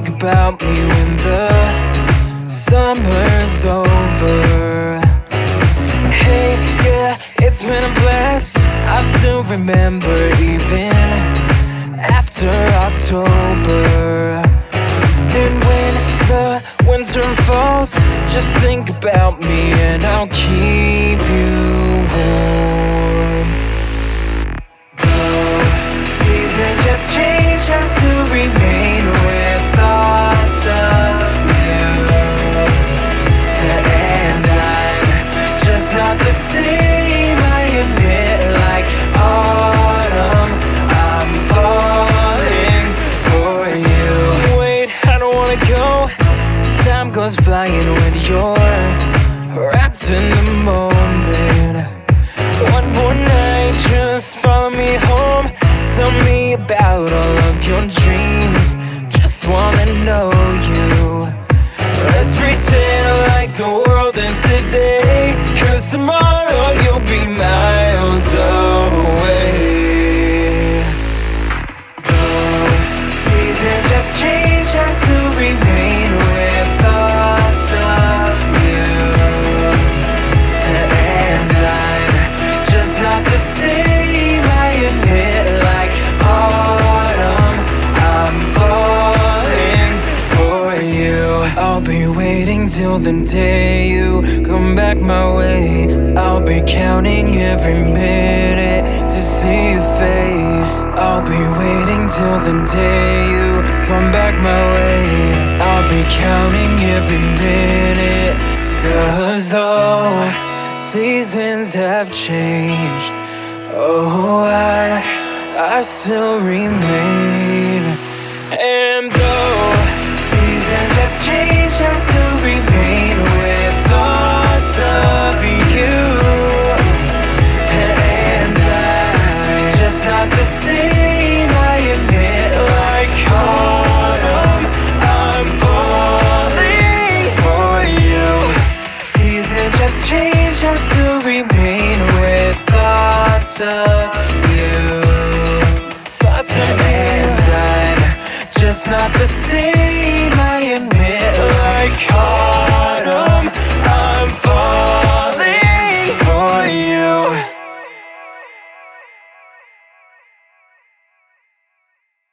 think about me when the summer's over. Hey, yeah, it's been a blast. I still remember even after October. And when the winter falls, just think about me and I'll keep you warm. Seasons have changed, I still remain with thoughts of you. And I'm just not the same, I admit, like autumn. I'm falling for you. Wait, I don't wanna go. Time goes flying when you're wrapped in the moment. One more night, just follow me home. Tell me about all of your dreams. Just wanna know you. Let's pretend like the world ends today, 'cause tomorrow you'll be miles away. Seasons have changed, I still remain with thoughts of you. And I'm just not the same, I admit, like autumn. I'm falling for you. I'll be waiting till the day you come back my way. I'll be counting every minute to see your face. I'll be waiting till the day you come back my way. I'll be counting every minute, 'cause though seasons have changed, oh, I still remain. And though seasons have changed, I still remain with thoughts of you. And I'm just not the same, I admit, like autumn. I'm falling for you. Seasons have changed, I still remain with thoughts of you. And I'm just not the same.